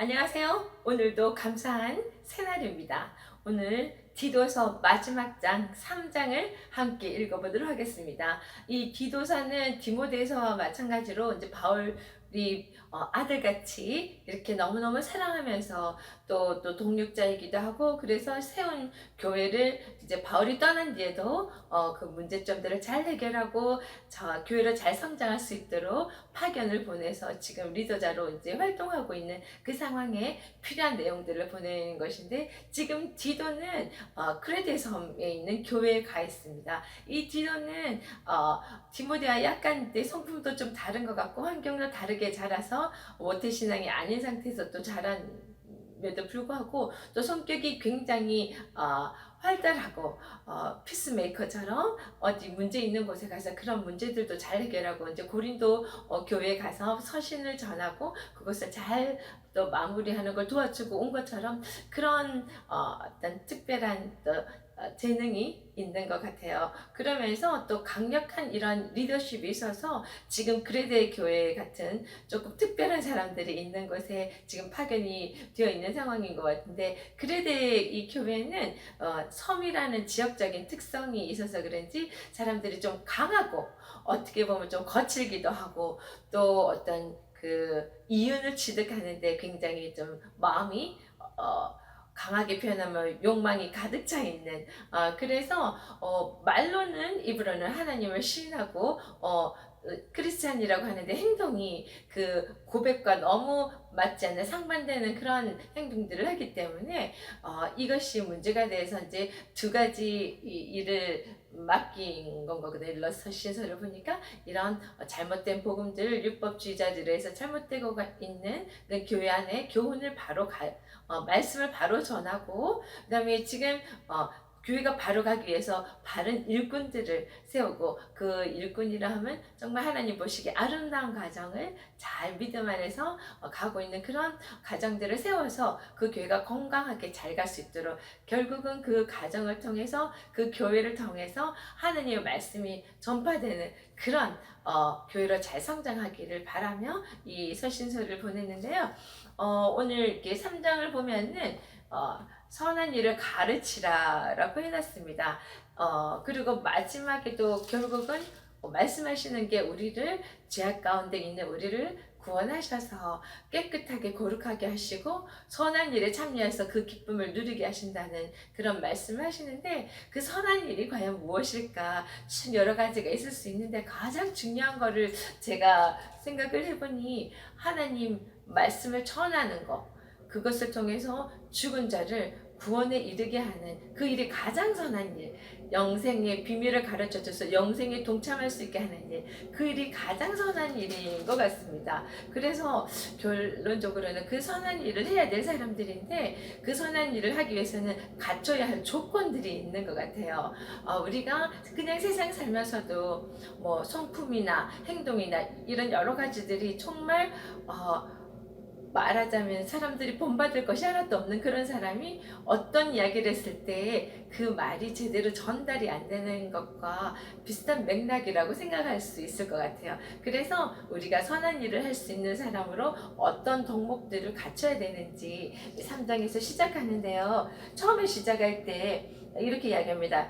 안녕하세요. 오늘도 감사한 새날입니다. 오늘 디도서 마지막 장 3장을 함께 읽어보도록 하겠습니다. 이 디도서는 디모데서와 마찬가지로 이제 바울이 아들같이 이렇게 너무너무 사랑하면서 또 동력자이기도 하고, 그래서 세운 교회를 이제 바울이 떠난 뒤에도 그 문제점들을 잘 해결하고 교회를 잘 성장할 수 있도록 파견을 보내서 지금 리더자로 이제 활동하고 있는 그 상황에 필요한 내용들을 보내는 것인데, 지금 디도는 크레데 섬에 있는 교회에 가 있습니다. 이 디도는 디모데와 약간 내 성품도 좀 다른 것 같고 환경도 다르게 자라서 모태신앙이 아닌 상태에서 또 자란에도 불구하고 또 성격이 굉장히 활달하고 피스메이커처럼 어디 문제 있는 곳에 가서 그런 문제들도 잘 해결하고, 이제 고린도 교회에 가서 서신을 전하고 그것을 잘 또 마무리하는 걸 도와주고 온 것처럼, 그런 어떤 특별한 또 재능이 있는 것 같아요. 그러면서 또 강력한 이런 리더십이 있어서 지금 그레데 교회 같은 조금 특별한 사람들이 있는 곳에 지금 파견이 되어 있는 상황인 것 같은데, 그레데 이 교회는 섬이라는 지역적인 특성이 있어서 그런지 사람들이 좀 강하고 어떻게 보면 좀 거칠기도 하고, 또 어떤 그 이윤을 취득하는데 굉장히 좀 마음이 강하게 표현하면 욕망이 가득 차 있는, 그래서 말로는 입으로는 하나님을 신하고 크리스찬이라고 하는데 행동이 그 고백과 너무 맞지 않는 상반되는 그런 행동들을 하기 때문에 이것이 문제가 돼서 이제 두 가지 일을 맡긴 건 거거든요. 러시아서를 보니까 이런 잘못된 복음들을 율법주의자들에서 잘못되고 있는 그 교회 안에 교훈을 바로 말씀을 바로 전하고, 그 다음에 지금 교회가 바로 가기 위해서 바른 일꾼들을 세우고, 그 일꾼이라 하면 정말 하나님 보시기에 아름다운 가정을 잘 믿음 안에서 가고 있는 그런 가정들을 세워서 그 교회가 건강하게 잘 갈 수 있도록, 결국은 그 가정을 통해서 그 교회를 통해서 하나님의 말씀이 전파되는 그런 교회로 잘 성장하기를 바라며 이 서신서를 보냈는데요. 오늘 이렇게 3장을 보면은 선한 일을 가르치라 라고 해놨습니다. 그리고 마지막에도 결국은 말씀하시는 게 우리를 죄악 가운데 있는 우리를 구원하셔서 깨끗하게 거룩하게 하시고 선한 일에 참여해서 그 기쁨을 누리게 하신다는 그런 말씀을 하시는데, 그 선한 일이 과연 무엇일까? 참 여러 가지가 있을 수 있는데 가장 중요한 거를 제가 생각을 해보니, 하나님 말씀을 전하는 것, 그것을 통해서 죽은 자를 구원에 이르게 하는 그 일이 가장 선한 일, 영생의 비밀을 가르쳐줘서 영생에 동참할 수 있게 하는 일, 그 일이 가장 선한 일인 것 같습니다. 그래서 결론적으로는 그 선한 일을 해야 될 사람들인데, 그 선한 일을 하기 위해서는 갖춰야 할 조건들이 있는 것 같아요. 우리가 그냥 세상 살면서도 뭐 성품이나 행동이나 이런 여러 가지들이 정말 말하자면 사람들이 본받을 것이 하나도 없는 그런 사람이 어떤 이야기를 했을 때 그 말이 제대로 전달이 안 되는 것과 비슷한 맥락이라고 생각할 수 있을 것 같아요. 그래서 우리가 선한 일을 할 수 있는 사람으로 어떤 덕목들을 갖춰야 되는지 3장에서 시작하는데요. 처음에 시작할 때 이렇게 이야기합니다.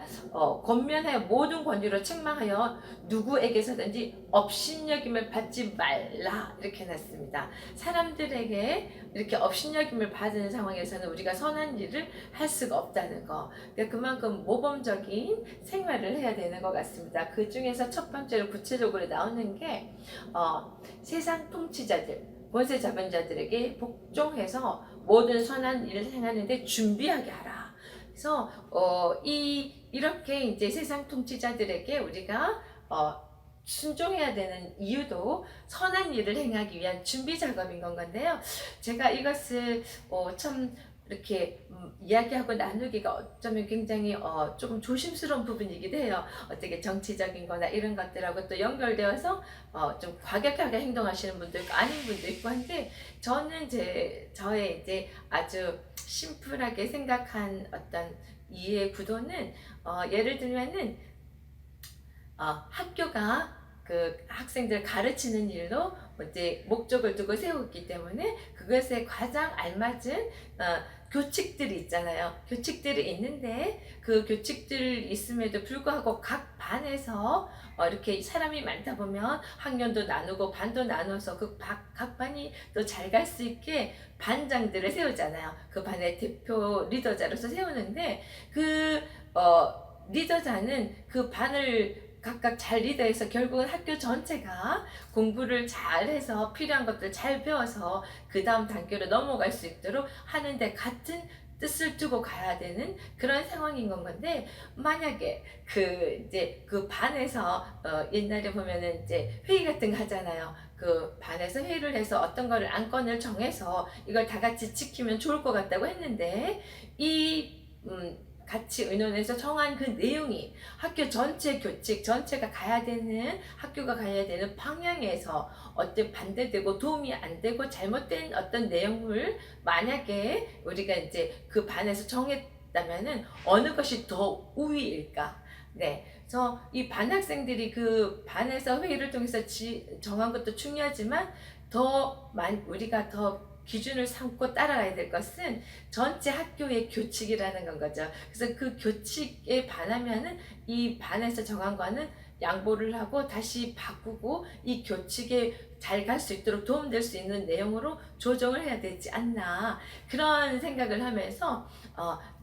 권면하여 모든 권위로 책망하여 누구에게서든지 업신여김을 받지 말라, 이렇게 해놨습니다. 사람들에게 이렇게 업신여김을 받은 상황에서는 우리가 선한 일을 할 수가 없다는 거, 그러니까 그만큼 모범적인 생활을 해야 되는 것 같습니다. 그 중에서 첫 번째로 구체적으로 나오는 게 세상 통치자들, 권세 잡은 자들에게 복종해서 모든 선한 일을 행하는데 준비하게 하라. 그래서 이렇게 이제 세상 통치자들에게 우리가 순종해야 되는 이유도 선한 일을 행하기 위한 준비 작업인 건데요. 제가 이것을 참 이렇게 이야기하고 나누기가 어쩌면 굉장히 조금 조심스러운 부분이기도 해요. 어떻게 정치적인 거나 이런 것들하고 또 연결되어서 좀 과격하게 행동하시는 분도 있고 아닌 분도 있고 한데, 저는 저의 이제 아주 심플하게 생각한 어떤 이해의 구도는, 예를 들면은 학교가 그 학생들 가르치는 일로 이제 목적을 두고 세웠기 때문에 그것에 가장 알맞은 교칙들이 있잖아요. 교칙들이 있는데 그 교칙들 있음에도 불구하고 각 반에서 이렇게 사람이 많다 보면 학년도 나누고 반도 나눠서 각 반이 또 잘 갈 수 있게 반장들을 세우잖아요. 그 반의 대표 리더자로서 세우는데 그 리더자는 그 반을 각각 잘 리더해서 결국은 학교 전체가 공부를 잘해서 필요한 것들 잘 배워서 그 다음 단계로 넘어갈 수 있도록 하는데 같은 뜻을 두고 가야 되는 그런 상황인 건데, 만약에 이제 그 반에서 옛날에 보면은 이제 회의 같은 거 하잖아요. 그 반에서 회의를 해서 어떤 거를 안건을 정해서 이걸 다 같이 지키면 좋을 것 같다고 했는데, 이 같이 의논해서 정한 그 내용이 학교 전체 교칙 전체가 가야 되는, 학교가 가야 되는 방향에서 어떤 반대되고 도움이 안 되고 잘못된 어떤 내용을 만약에 우리가 이제 그 반에서 정했다면은 어느 것이 더 우위일까? 네. 그래서 이 반 학생들이 그 반에서 회의를 통해서 정한 것도 중요하지만 우리가 더 기준을 삼고 따라가야 될 것은 전체 학교의 교칙이라는 건 거죠. 그래서 그 교칙에 반하면은 이 반에서 정한 거는 양보를 하고 다시 바꾸고 이 교칙에 잘 갈 수 있도록 도움될 수 있는 내용으로 조정을 해야 되지 않나, 그런 생각을 하면서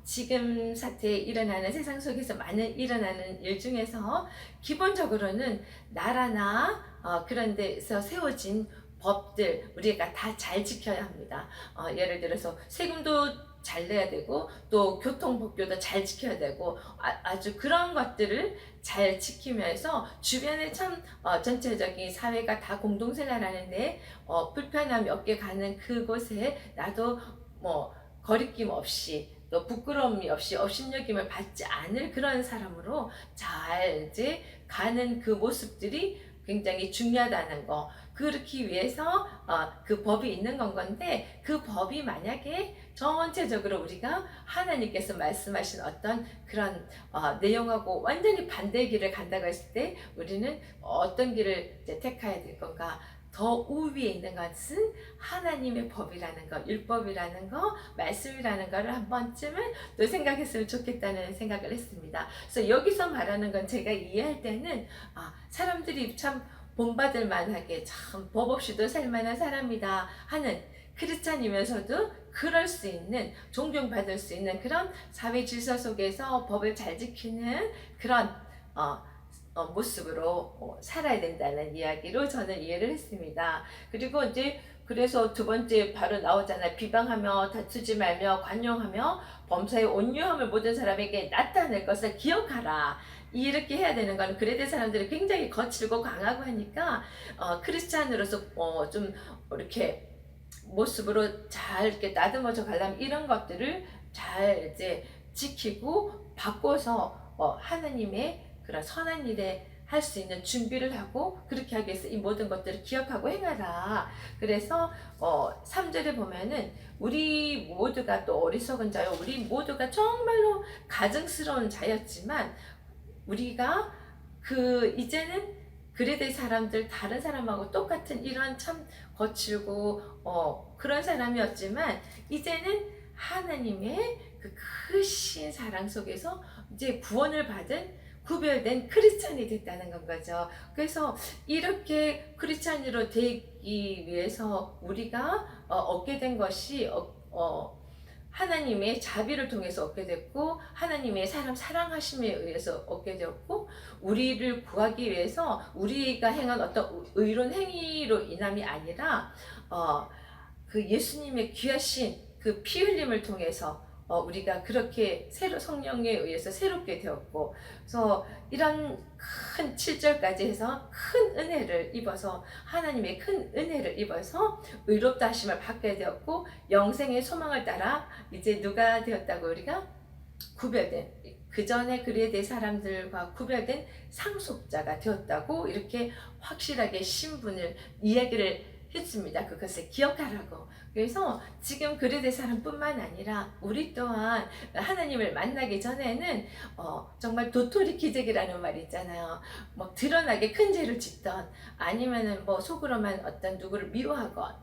지금 사태에 일어나는, 세상 속에서 많은 일어나는 일 중에서 기본적으로는 나라나 그런 데서 세워진 법들 우리가 다 잘 지켜야 합니다. 예를 들어서 세금도 잘 내야 되고 또 교통법규도 잘 지켜야 되고 아주 그런 것들을 잘 지키면서 주변에 참 전체적인 사회가 다 공동생활하는데 불편함이 없게 가는 그곳에 나도 뭐 거리낌 없이 또 부끄러움이 없이 업신여김을 받지 않을 그런 사람으로 잘 이제 가는 그 모습들이 굉장히 중요하다는 거, 그렇기 위해서 그 법이 있는 건데, 그 법이 만약에 전체적으로 우리가 하나님께서 말씀하신 어떤 그런 내용하고 완전히 반대의 길을 간다고 했을 때 우리는 어떤 길을 이제 택해야 될 건가? 더 우위에 있는 것은 하나님의 법이라는 것, 율법이라는 것, 말씀이라는 것을 한 번쯤은 또 생각했으면 좋겠다는 생각을 했습니다. 그래서 여기서 말하는 건 제가 이해할 때는 사람들이 참 본받을 만하게 참 법 없이도 살만한 사람이다 하는, 크리스찬이면서도 그럴 수 있는, 존경받을 수 있는 그런 사회 질서 속에서 법을 잘 지키는 그런 모습으로 살아야 된다는 이야기로 저는 이해를 했습니다. 그리고 이제 그래서 두 번째 바로 나오잖아요. 비방하며 다투지 말며 관용하며 범사에 온유함을 모든 사람에게 나타낼 것을 기억하라. 이렇게 해야 되는 거는 그레데 사람들이 굉장히 거칠고 강하고 하니까 크리스찬으로서 좀 이렇게 모습으로 잘 이렇게 나듬어져 가려면 이런 것들을 잘 이제 지키고 바꿔서 하나님의 그런 선한 일에 할 수 있는 준비를 하고, 그렇게 하기 위해서 이 모든 것들을 기억하고 행하라. 그래서 3절에 보면은 우리 모두가 또 어리석은 자요, 우리 모두가 정말로 가증스러운 자였지만 우리가 이제는 그레데 사람들 다른 사람하고 똑같은 이런 참 거칠고 그런 사람이었지만 이제는 하나님의 그 크신 사랑 속에서 이제 구원을 받은 구별된 크리스찬이 됐다는 건 거죠. 그래서 이렇게 크리스찬으로 되기 위해서 우리가 얻게 된 것이 하나님의 자비를 통해서 얻게 됐고, 하나님의 사람 사랑하심에 의해서 얻게 되었고, 우리를 구하기 위해서 우리가 행한 어떤 의로운 행위로 인함이 아니라 그 예수님의 귀하신 그 피 흘림을 통해서 우리가 그렇게 성령에 의해서 새롭게 되었고, 그래서 이런 큰 7절까지 해서 큰 은혜를 입어서, 하나님의 큰 은혜를 입어서 의롭다 하심을 받게 되었고, 영생의 소망을 따라 이제 누가 되었다고? 우리가 구별된, 그 전에 그레데 사람들과 구별된 상속자가 되었다고, 이렇게 확실하게 신분을 이야기를 했습니다. 그것을 기억하라고. 그래서 지금 그레데 사람뿐만 아니라 우리 또한 하나님을 만나기 전에는 정말 도토리 기적이라는 말이 있잖아요. 뭐 드러나게 큰 죄를 짓던, 아니면은 뭐 속으로만 어떤 누구를 미워하건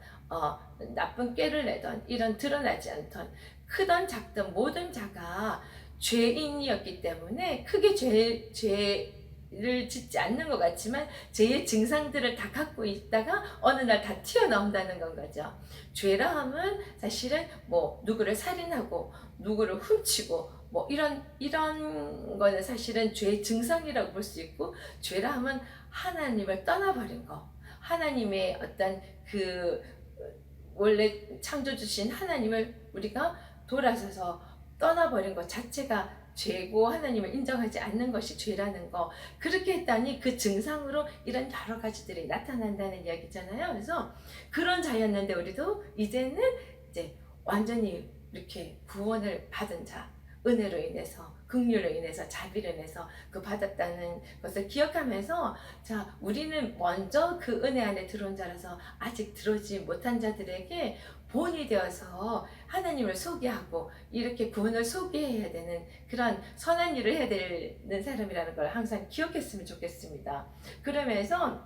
나쁜 꾀를 내던, 이런 드러나지 않던 크던 작던 모든 자가 죄인이었기 때문에 크게 죄를 짓지 않는 것 같지만 죄의 증상들을 다 갖고 있다가 어느 날 다 튀어나온다는 건 거죠. 죄라 함은 사실은 뭐 누구를 살인하고 누구를 훔치고 뭐 이런 거는 사실은 죄의 증상이라고 볼 수 있고, 죄라 함은 하나님을 떠나버린 거, 하나님의 어떤 그 원래 창조 주신 하나님을 우리가 돌아서서 떠나버린 것 자체가 죄고, 하나님을 인정하지 않는 것이 죄라는 거, 그렇게 했다니 그 증상으로 이런 여러 가지들이 나타난다는 이야기잖아요. 그래서 그런 자였는데 우리도 이제는 이제 완전히 이렇게 구원을 받은 자, 은혜로 인해서, 긍휼로 인해서, 자비로 인해서 그 받았다는 것을 기억하면서, 자, 우리는 먼저 그 은혜 안에 들어온 자라서 아직 들어오지 못한 자들에게 본이 되어서 하나님을 소개하고 이렇게 구원을 소개해야 되는 그런 선한 일을 해야 되는 사람이라는 걸 항상 기억했으면 좋겠습니다. 그러면서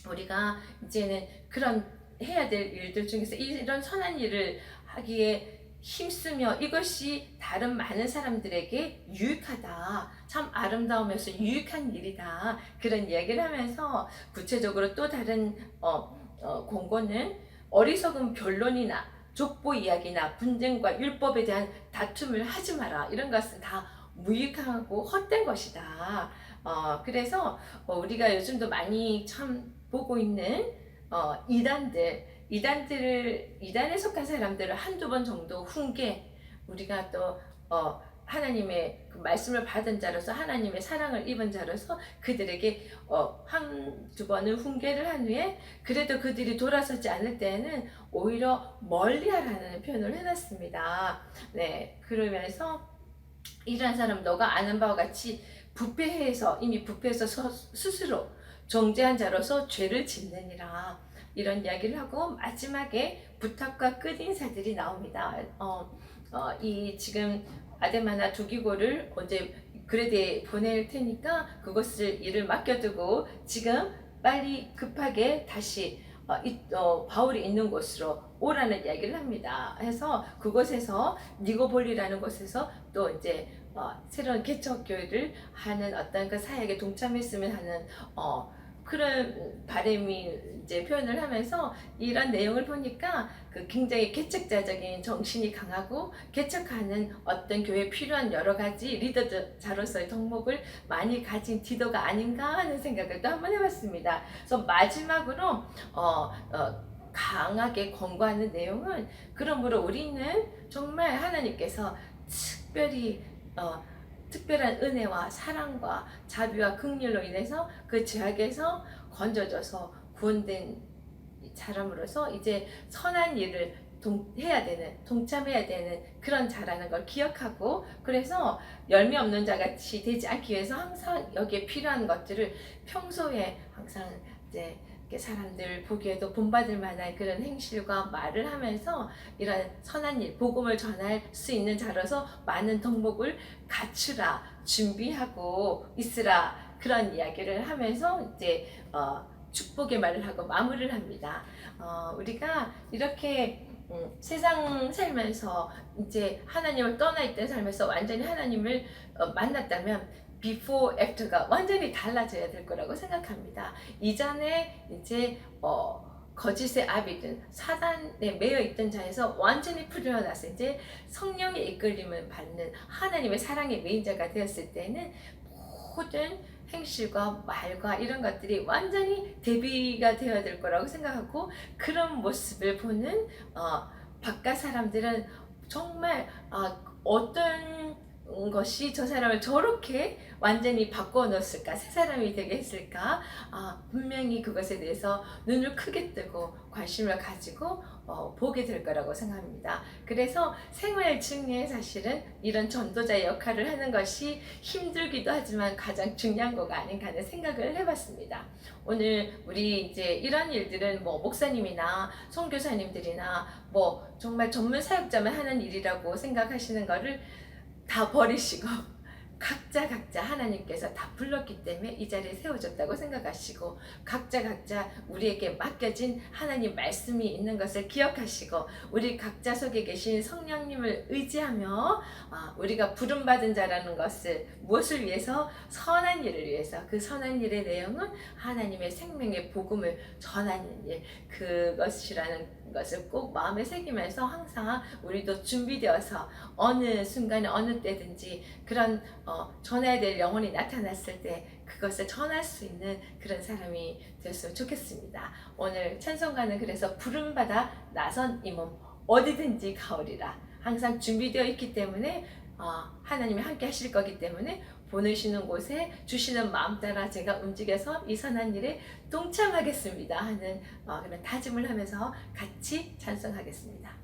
우리가 이제는 그런 해야 될 일들 중에서 이런 선한 일을 하기에 힘쓰며 이것이 다른 많은 사람들에게 유익하다, 참 아름다우면서 유익한 일이다, 그런 이야기를 하면서 구체적으로 또 다른 공고는 어리석은 변론이나 족보 이야기나 분쟁과 율법에 대한 다툼을 하지 마라. 이런 것은 다 무익하고 헛된 것이다. 그래서 우리가 요즘도 많이 참 보고 있는 이단에 속한 사람들을 한두 번 정도 훈계, 우리가 또 하나님의 그 말씀을 받은 자로서, 하나님의 사랑을 입은 자로서 그들에게 한두 번은 훈계를 한 후에 그래도 그들이 돌아서지 않을 때에는 오히려 멀리하라는 표현을 해놨습니다. 네, 그러면서 이러한 사람 너가 아는 바와 같이 이미 부패해서 스스로 정죄한 자로서 죄를 짓느니라, 이런 이야기를 하고 마지막에 부탁과 끝인사들이 나옵니다. 이 지금 아데마나 두기고를 언제 그레데에 보낼 테니까 그것을 일을 맡겨두고 지금 빨리 급하게 다시 바울이 있는 곳으로 오라는 이야기를 합니다. 해서 그곳에서 니고볼리라는 곳에서 또 이제 새로운 개척교회를 하는 어떤 그 사역에 동참했으면 하는 그런 바람이 이제 표현을 하면서, 이런 내용을 보니까 그 굉장히 개척자적인 정신이 강하고 개척하는 어떤 교회에 필요한 여러 가지 리더자로서의 덕목을 많이 가진 디도가 아닌가 하는 생각을 또 한번 해봤습니다. 그래서 마지막으로 강하게 권고하는 내용은, 그러므로 우리는 정말 하나님께서 특별한 은혜와 사랑과 자비와 긍휼로 인해서 그 죄악에서 건져져서 구원된 사람으로서 이제 선한 일을 동참해야 되는 그런 자라는 걸 기억하고, 그래서 열매 없는 자같이 되지 않기 위해서 항상 여기에 필요한 것들을 평소에 항상 이제 사람들 보기에도 본받을 만한 그런 행실과 말을 하면서 이런 선한 일, 복음을 전할 수 있는 자로서 많은 덕목을 갖추라, 준비하고 있으라, 그런 이야기를 하면서 이제 축복의 말을 하고 마무리를 합니다. 우리가 이렇게 세상 살면서 이제 하나님을 떠나 있던 삶에서 완전히 하나님을 만났다면 before, after가 완전히 달라져야 될 거라고 생각합니다. 이전에 이제 거짓의 아비든 사단에 매여 있던 자에서 완전히 풀려나서 이제 성령의 이끌림을 받는 하나님의 사랑의 메인자가 되었을 때는 모든 행실과 말과 이런 것들이 완전히 대비가 되어야 될 거라고 생각하고, 그런 모습을 보는 바깥 사람들은 정말 어떤 것이 저 사람을 저렇게 완전히 바꿔 놓았을까, 새 사람이 되게 했을까, 분명히 그것에 대해서 눈을 크게 뜨고 관심을 가지고 보게 될 거라고 생각합니다. 그래서 생활 중에 사실은 이런 전도자의 역할을 하는 것이 힘들기도 하지만 가장 중요한 거가 아닌가 하는 생각을 해봤습니다. 오늘 우리 이제 이런 일들은 뭐 목사님이나 선교사님들이나 뭐 정말 전문 사역자만 하는 일이라고 생각하시는 거를 다 버리시고 각자 하나님께서 다 불렀기 때문에 이 자리에 세워졌다고 생각하시고 각자 우리에게 맡겨진 하나님 말씀이 있는 것을 기억하시고 우리 각자 속에 계신 성령님을 의지하며 우리가 부름받은 자라는 것을 무엇을 위해서? 선한 일을 위해서. 그 선한 일의 내용은 하나님의 생명의 복음을 전하는 일, 그것이라는 것을 꼭 마음에 새기면서 항상 우리도 준비되어서 어느 순간에 어느 때든지 그런 전해야 될 영혼이 나타났을 때 그것을 전할 수 있는 그런 사람이 되었으면 좋겠습니다. 오늘 찬송가는 그래서 부름받아 나선 이 몸 어디든지 가오리라 항상 준비되어 있기 때문에 하나님이 함께 하실 거기 때문에 보내시는 곳에 주시는 마음 따라 제가 움직여서 이 선한 일에 동참하겠습니다 하는 그런 다짐을 하면서 같이 찬송하겠습니다.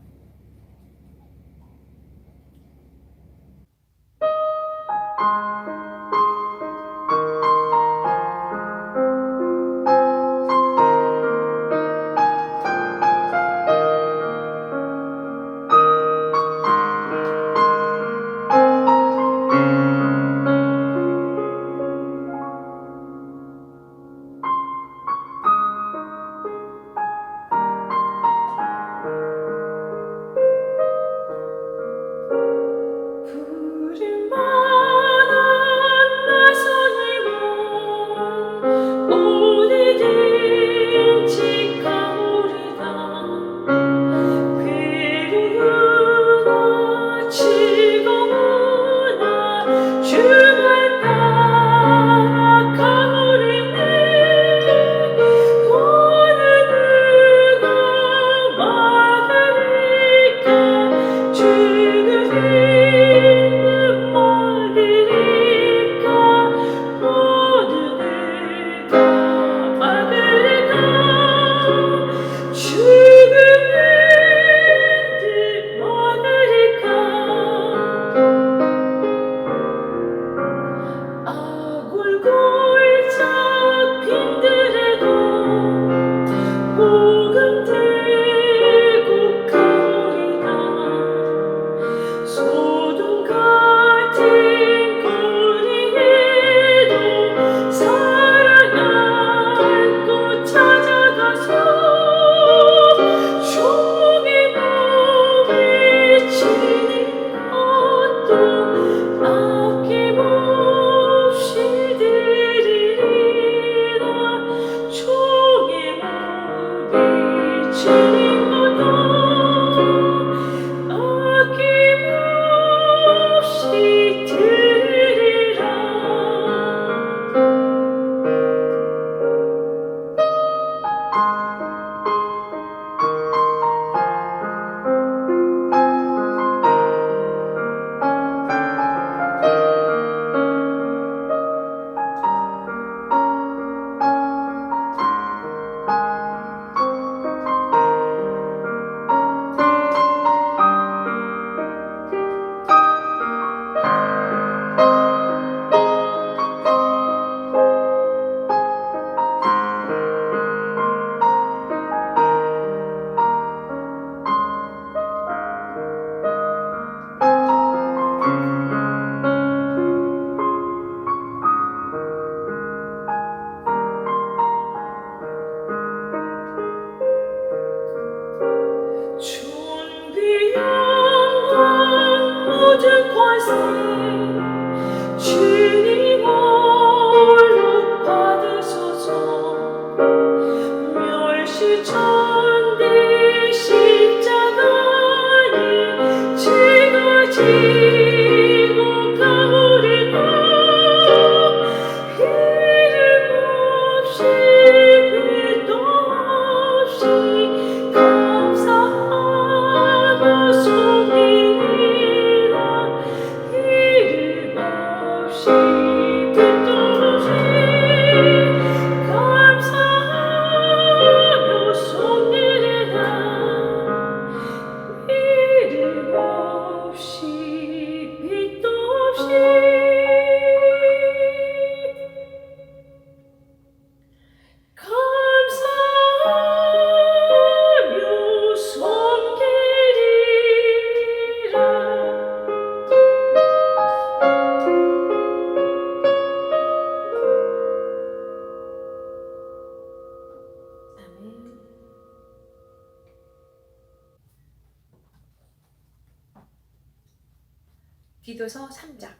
디도서 3장.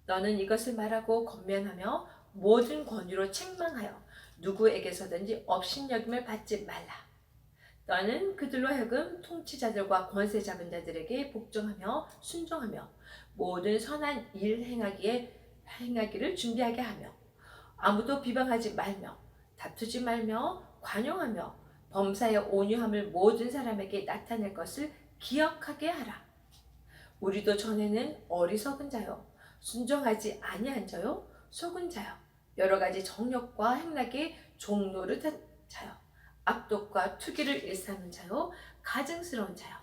너는 이것을 말하고 권면하며 모든 권위로 책망하여 누구에게서든지 업신여김을 받지 말라. 너는 그들로 하여금 통치자들과 권세 잡은 자들에게 복종하며 순종하며 모든 선한 일 행하기를 준비하게 하며 아무도 비방하지 말며 다투지 말며 관용하며 범사의 온유함을 모든 사람에게 나타낼 것을 기억하게 하라. 우리도 전에는 어리석은 자요 순종하지 아니한 자요 속은 자요 여러 가지 정욕과 행락에 종노릇한 자요 악독과 투기를 일삼는 자요 가증스러운 자요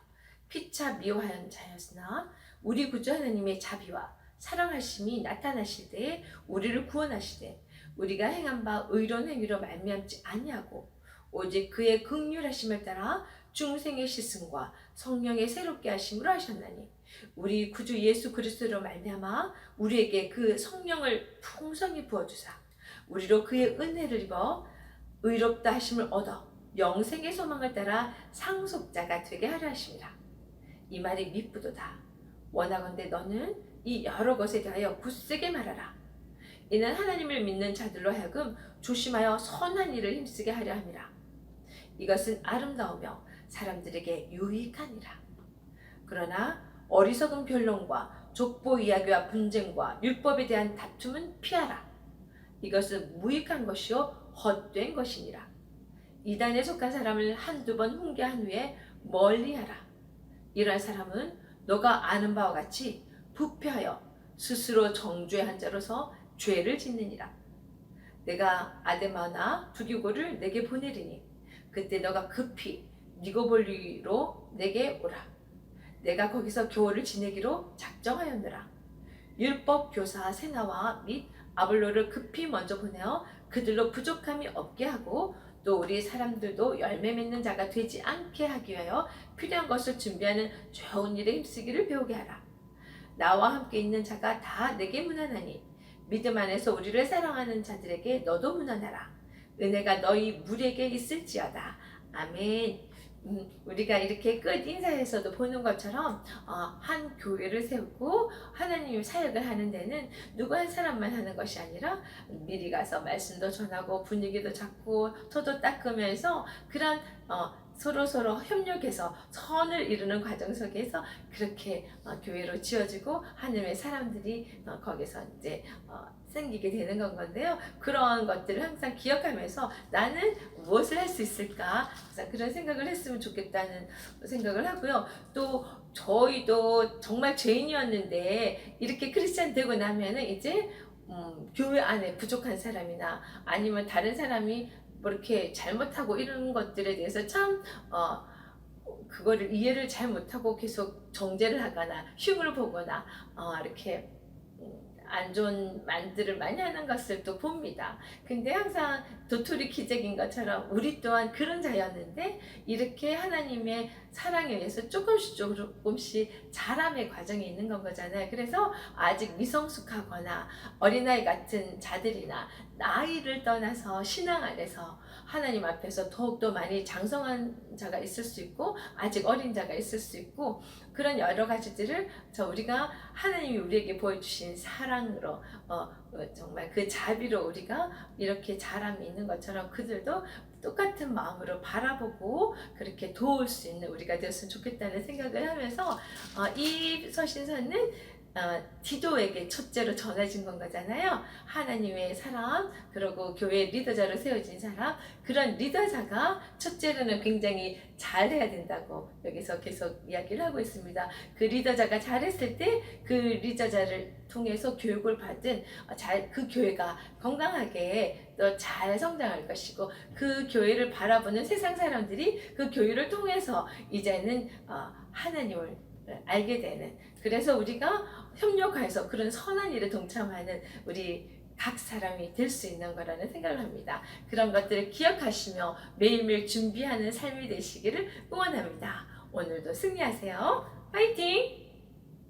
피차 미워하는 자였으나 우리 구주 하나님의 자비와 사랑하심이 나타나실 때에 우리를 구원하시되 우리가 행한 바 의로운 행위로 말미암지 아니하고 오직 그의 긍휼하심을 따라 중생의 시승과 성령의 새롭게 하심으로 하셨나니 우리 구주 예수 그리스도로 말미암아 우리에게 그 성령을 풍성히 부어주사 우리로 그의 은혜를 입어 의롭다 하심을 얻어 영생의 소망을 따라 상속자가 되게 하려 하심이라. 이 말이 미쁘도다. 원하건대 너는 이 여러 것에 대하여 굳세게 말하라. 이는 하나님을 믿는 자들로 하여금 조심하여 선한 일을 힘쓰게 하려 함이라. 이것은 아름다우며 사람들에게 유익하니라. 그러나 어리석은 변론과 족보 이야기와 분쟁과 율법에 대한 다툼은 피하라. 이것은 무익한 것이요 헛된 것이니라. 이단에 속한 사람을 한두 번 훈계한 후에 멀리하라. 이러한 사람은 너가 아는 바와 같이 부패하여 스스로 정죄한 자로서 죄를 짓느니라. 내가 아데마나 두기고를 내게 보내리니 그때 너가 급히 니고볼리로 내게 오라. 내가 거기서 교훈을 지내기로 작정하였느라. 율법 교사 세나와 및 아볼로를 급히 먼저 보내어 그들로 부족함이 없게 하고 또 우리 사람들도 열매 맺는 자가 되지 않게 하기 위하여 필요한 것을 준비하는 좋은 일에 힘쓰기를 배우게 하라. 나와 함께 있는 자가 다 내게 문안하니 믿음 안에서 우리를 사랑하는 자들에게 너도 문안하라. 은혜가 너희 무리에게 있을지어다. 아멘. 우리가 이렇게 끝 인사에서도 보는 것처럼 한 교회를 세우고 하나님 사역을 하는 데는 누구 한 사람만 하는 것이 아니라 미리 가서 말씀도 전하고 분위기도 잡고 터도 닦으면서 그런 서로 협력해서 선을 이루는 과정 속에서 그렇게 교회로 지어지고 하나님의 사람들이 거기서 이제 생기게 되는 건데요. 그런 것들을 항상 기억하면서 나는 무엇을 할 수 있을까? 그런 생각을 했으면 좋겠다는 생각을 하고요. 또 저희도 정말 죄인이었는데 이렇게 크리스찬 되고 나면은 이제 교회 안에 부족한 사람이나 아니면 다른 사람이 뭐 이렇게 잘못하고 이런 것들에 대해서 참 그거를 이해를 잘 못하고 계속 정죄를 하거나 흉을 보거나 이렇게 안 좋은 말들을 많이 하는 것을 또 봅니다. 근데 항상 도토리 기적인 것처럼 우리 또한 그런 자였는데 이렇게 하나님의 사랑에 의해서 조금씩 자람의 과정이 있는 건 거잖아요. 그래서 아직 미성숙하거나 어린아이 같은 자들이나 나이를 떠나서 신앙 안에서 하나님 앞에서 더욱더 많이 장성한 자가 있을 수 있고 아직 어린 자가 있을 수 있고 그런 여러 가지들을 우리가 하나님이 우리에게 보여주신 사랑으로 정말 그 자비로 우리가 이렇게 자람이 있는 것처럼 그들도 똑같은 마음으로 바라보고 그렇게 도울 수 있는 우리가 되었으면 좋겠다는 생각을 하면서 이 서신서는 디도에게 첫째로 전해진 건 거잖아요. 하나님의 사람, 그리고 교회 리더자로 세워진 사람, 그런 리더자가 첫째로는 굉장히 잘해야 된다고 여기서 계속 이야기를 하고 있습니다. 그 리더자가 잘했을 때 그 리더자를 통해서 교육을 받은 그 교회가 건강하게 또 잘 성장할 것이고 그 교회를 바라보는 세상 사람들이 그 교회를 통해서 이제는 하나님을 알게 되는, 그래서 우리가 협력해서 그런 선한 일에 동참하는 우리 각 사람이 될 수 있는 거라는 생각을 합니다. 그런 것들을 기억하시며 매일매일 준비하는 삶이 되시기를 응원합니다. 오늘도 승리하세요. 화이팅!